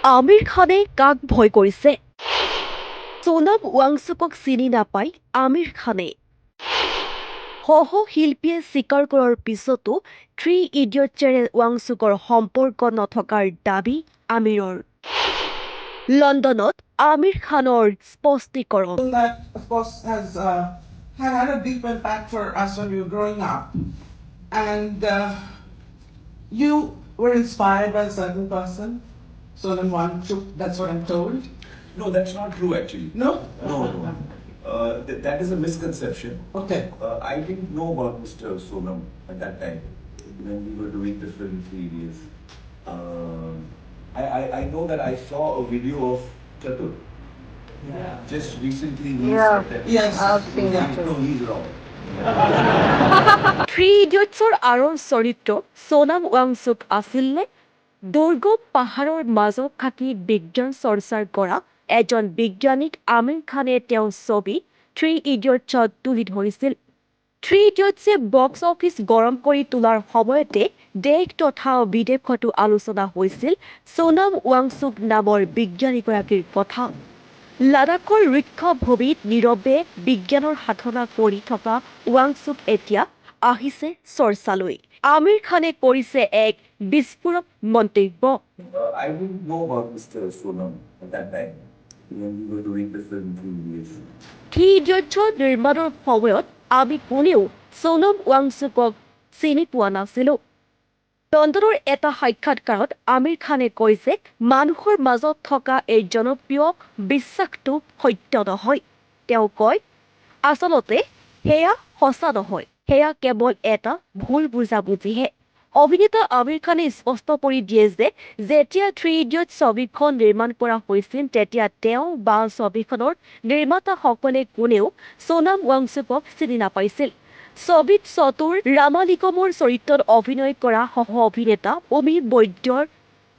আমিৰ খানে কাক ভয় কৰিছে? সোনম ৱাংচুকক চিনি নাপায় আমিৰ খানে। সহ-শিল্পীয়ে স্বীকাৰ কৰাৰ পিছতো থ্ৰী ইডিয়টছেৰে ৱাংচুকৰ সম্পৰ্ক নথকাৰ দাবী আমিৰৰ। লণ্ডনত আমিৰ খানৰ স্পষ্টীকৰণ। That, of course, had had a deep impact for us when we were growing up. And you were inspired by a certain person, Sonam Wangchuk, that's what I'm told. No, that's not true actually. No? No, no. That is a misconception. Okay. I didn't know about Mr. Sonam at that time when we were doing the film series. I know that I saw a video of Chatur. Yeah. Just recently he Yeah. said that. Yes. I've seen that too. No, he's wrong. Three ইডিয়টছৰ আঁৰৰ চৰিত্ৰ সোনম ৱাংচুক আছিলনে? দুৰ্গম পাহাৰৰ মাজত থাকি বিজ্ঞান চৰ্চা কৰা এজন বিজ্ঞানীক আমিৰ খানে তেওঁৰ ছবি থ্ৰী ইডিয়টছত তুলি ধৰিছিল। থ্ৰী ইডিয়টছে বক্স অফিচ গৰম কৰি তোলাৰ সময়তে দেশ তথা বিদেশতো আলোচনা হৈছিল সোনম ৱাংচুক নামৰ বিজ্ঞানীগৰাকীৰ কথা। লাডাখৰ ৰুক্ষ ভূমিত নীৰৱে বিজ্ঞানৰ সাধনা কৰি থকা ৱাংচুক এতিয়া আহিছে চৰ্চালৈ। আমিৰ খানে কৰিছে এক বিস্ফোৰক মন্তব্য। I didn't know about Mr. Sonam at that time when we were doing the film series. Three ইডিয়টছৰ নিৰ্মাণৰ সময়ত আমি কোনেও সোনম ৱাংচুকক চিনি পোৱা নাছিলোঁ। লণ্ডনৰ এটা সাক্ষাৎকাৰত আমিৰ খানে কয় যে মানুহৰ মাজত থকা এই জনপ্ৰিয় বিশ্বাসটো সত্য নহয়। তেওঁ কয়, আচলতে সেয়া সঁচা নহয়, সেয়া কেৱল এটা ভুল বুজাবুজিহে। অভিনেতা আমিৰ খানে স্পষ্ট কৰি দিয়ে যে যেতিয়া থ্ৰী ইডিয়টছ ছবিখন নিৰ্মাণ কৰা হৈছিল তেতিয়া তেওঁ বা ছবিখনৰ নিৰ্মাতাসকলে কোনেও সোনম ৱাংচুকক চিনি নাপাইছিল। ছবিত চতুৰ ৰামালিকমৰ চৰিত্ৰত অভিনয় কৰা সহ-অভিনেতা অমি বৈদ্যৰ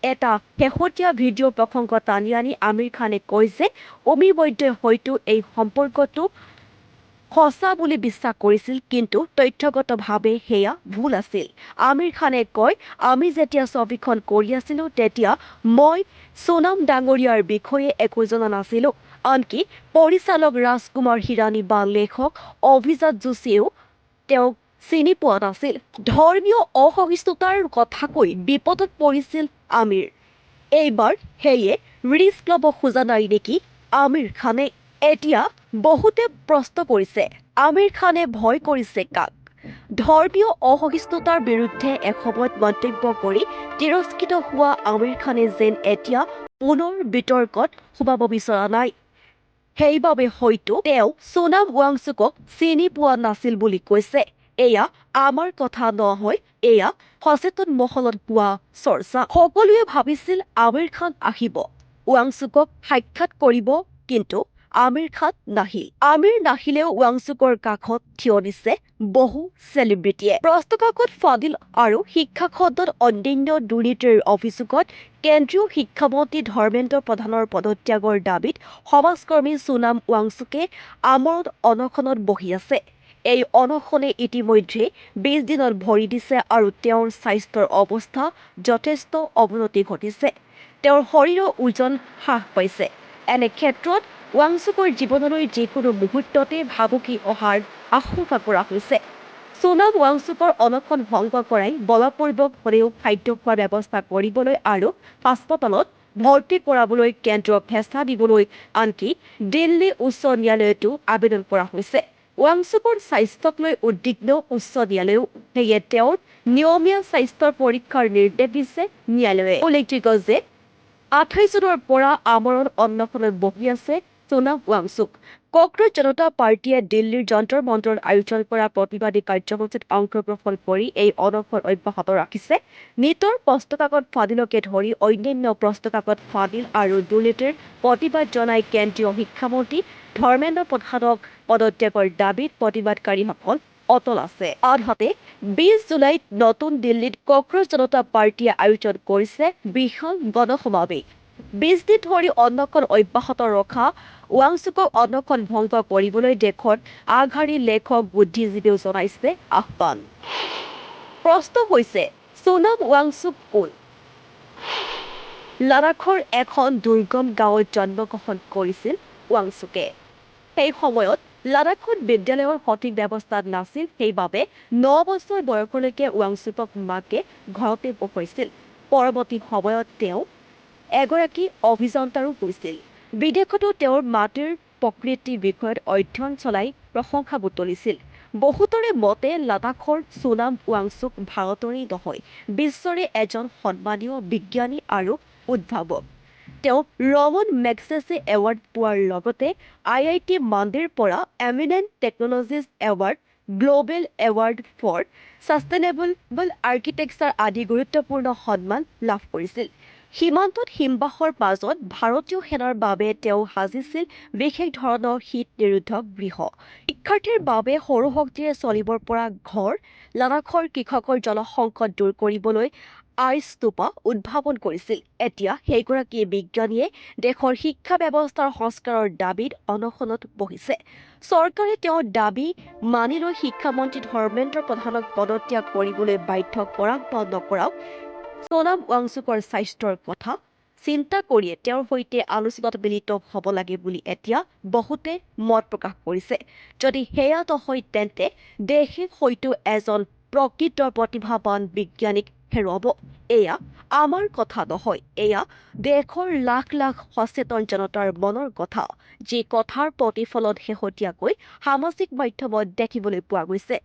এটা শেহতীয়া ভিডিঅ' প্ৰসংগ টানি আনি আমিৰ খানে কয় যে অমি বৈদ্যই হয়তো এই সম্পৰ্কটো সঁচা বুলি বিশ্বাস কৰিছিল, কিন্তু তথ্যগতভাৱে সেয়া ভুল আছিল। আমিৰ খানে কয়, আমি যেতিয়া ছবিখন কৰি আছিলো তেতিয়া মই সোনম ডাঙৰীয়াৰ বিষয়ে একো জনা নাছিলো। আনকি পৰিচালক ৰাজকুমাৰ হিৰানী বা লেখক অভিজাত যোশীয়েও তেওঁক চিনি পোৱা নাছিল। ধৰ্মীয় অসহিষ্ণুতাৰ কথা কৈ বিপদত পৰিছিল আমিৰ। এইবাৰ সেয়ে ৰিস্ক ল'ব খোজা নাই নেকি আমিৰ খানে? এতিয়া বহুতে প্ৰশ্ন কৰিছে, আমিৰ খানে ভয় কৰিছে কাক? ধৰ্মীয় অসহিষ্ণুতাৰ বিৰুদ্ধে এসময়ত মন্তব্য কৰি তিৰস্কৃত হোৱা আমিৰ খানে যেন এতিয়া পুনৰ বিতৰ্কত সোমাব বিচৰা নাই। সেইবাবে হয়তো তেওঁ সোনম ৱাংচুকক চিনি পোৱা নাছিল বুলি কৈছে। এয়া আমাৰ কথা নহয়, এয়া সচেতন মহলত হোৱা চৰ্চা। সকলোৱে ভাবিছিল আমিৰ খান আহিব, ৱাংচুকক সাক্ষাৎ কৰিব, কিন্তু আমিৰ খান নাহিল। আমিৰ নাহিলেও ৱাংচুকৰ কাষত থিয় দিছে বহু চেলিব্ৰিটিয়ে। প্ৰশ্নকাকত ফাদিল আৰু শিক্ষা খণ্ডত অন্যান্য দুৰ্নীতিৰ অভিযোগত কেন্দ্ৰীয় শিক্ষামন্ত্ৰী ধৰ্মেন্দ্ৰ প্ৰধানৰ পদত্যাগৰ দাবীত সমাজকৰ্মী সোনম ৱাংচুকে আমৰত অনশনত বহি আছে। এই অনশনে ইতিমধ্যে 20 দিনত ভৰি দিছে আৰু তেওঁৰ স্বাস্থ্যৰ অৱস্থা যথেষ্ট অৱনতি ঘটিছে। তেওঁৰ শৰীৰৰ ওজন হ্ৰাস পাইছে। এনে ক্ষেত্ৰত ৱাংচুকৰ জীৱনলৈ যিকোনো মুহূৰ্ততে ভাবুকি অহাৰ আশংকা কৰা হৈছে। সোনম ৱাংচুকৰ অনশন ভংগ কৰাই বলপূৰ্বক হ'লেও খাদ্য খোৱাৰ ব্যৱস্থা কৰিবলৈ আৰু হাস্পতালত ভৰ্তি কৰাবলৈ কেন্দ্ৰক হেঁচা দিবলৈ আনকি দিল্লী উচ্চ ন্যায়ালয়তো আবেদন কৰা হৈছে। ৱাংচুকৰ স্বাস্থ্যক লৈ উদ্বিগ্ন উচ্চ ন্যায়ালয়েও, সেয়ে তেওঁৰ নিয়মীয়া স্বাস্থ্যৰ পৰীক্ষাৰ নিৰ্দেশ দিছে ন্যায়ালয়ে। উল্লেখযোগ্য যে 28 জুনৰ পৰা আমৰণ অনশনত বহি আছে সোনম ৱাংচুক। কংগ্ৰেছ জনতা পাৰ্টীয়ে দিল্লীৰ যন্তৰ মন্তৰত আয়োজন কৰা প্ৰতিবাদী কাৰ্যসূচীত অংশগ্ৰহণ কৰি এই অনশন অব্যাহত ৰাখিছে। নিটৰ প্ৰশ্নকাকত ফাদিলকে ধৰি অন্যান্য প্ৰশ্নকাকত ফাদিল আৰু দুৰ্নীতিৰ প্ৰতিবাদ জনাই কেন্দ্ৰীয় শিক্ষামন্ত্ৰী ধৰ্মেন্দ্ৰ প্ৰধানক পদত্যাগৰ দাবীত প্ৰতিবাদকাৰীসকল অটল আছে। আনহাতে 20 জুলাইত নতুন দিল্লীত কংগ্ৰেছ জনতা পাৰ্টীয়ে আয়োজন কৰিছে বিশাল গণসমাৱেশ। 20 দিন ধৰি অনশন অব্যাহত ৰখা ৱাংচুকক অনশন ভংগ কৰিবলৈ দেশৰ আগশাৰীৰ লেখক বুদ্ধিজীৱীও জনাইছে আহ্বান। প্ৰশ্ন হৈছে, সোনম ৱাংচুক কোন? লাডাখৰ এখন দুৰ্গম গাঁৱত জন্মগ্ৰহণ কৰিছিল ৱাংচুকে। সেই সময়ত লাডাখত বিদ্যালয়ৰ সঠিক ব্যৱস্থা নাছিল, সেইবাবে 9 বছৰ বয়সলৈকে ৱাংচুকক মাকে ঘৰতে পঢ়ুৱাইছিল। পৰৱৰ্তী সময়ত তেওঁ এগৰাকী অভিযন্তাৰো হৈছিল। বিদেশতো তেওঁৰ মাতৃৰ প্ৰকৃতি বিষয়ত অধ্যয়ন চলাই প্ৰশংসা বুটলিছিল। বহুতৰে মতে লাডাখৰ সোনাম ৱাংচুক ভাৰতৰেই নহয়, বিশ্বৰে এজন সন্মানীয় বিজ্ঞানী আৰু উদ্ভাৱক। তেওঁ ৰমন মেগছেছে এৱাৰ্ড পোৱাৰ লগতে IIT মান্দিৰ পৰা eminent technologies award, global award for sustainable architecture আদি গুৰুত্বপূৰ্ণ সন্মান লাভ কৰিছিল। সীমান্তত হিমবাহৰ মাজত ভাৰতীয় সেনাৰ বাবে তেওঁ সাজিছিল বিশেষ ধৰণৰ শীত নিৰোধক গৃহ। শিক্ষাৰ্থীৰ বাবে সৌৰশক্তিৰে চলিব পৰা ঘৰ, লাডাখৰ কৃষকৰ জলসংকট দূৰ কৰিবলৈ আইস্তূপা উদ্ভাৱন কৰিছিল। এতিয়া সেইগৰাকী বিজ্ঞানীয়ে দেশৰ শিক্ষা ব্যৱস্থাৰ সংস্কাৰৰ দাবীত অনশনত বহিছে। চৰকাৰে তেওঁৰ দাবী মানি লৈ শিক্ষামন্ত্ৰী ধৰ্মেন্দ্ৰ প্ৰধানক পদত্যাগ কৰিবলৈ বাধ্য কৰাক বা নকৰাক সোনাম ৱাংচুকৰ স্বাস্থ্যৰ কথা চিন্তা কৰিয়ে তেওঁৰ সৈতে আলোচনাত মিলিত হ'ব লাগে বুলি এতিয়া বহুতে মত প্ৰকাশ কৰিছে। যদি সেয়া নহয় তেন্তে দেশে হয়তো এজন প্ৰকৃত প্ৰতিভাৱান বিজ্ঞানীক হেৰুৱাব। এয়া আমাৰ কথা নহয়, এয়া দেশৰ লাখ লাখ সচেতন জনতাৰ মনৰ কথা, যি কথাৰ প্ৰতিফলন শেহতীয়াকৈ সামাজিক মাধ্যমত দেখিবলৈ পোৱা গৈছে।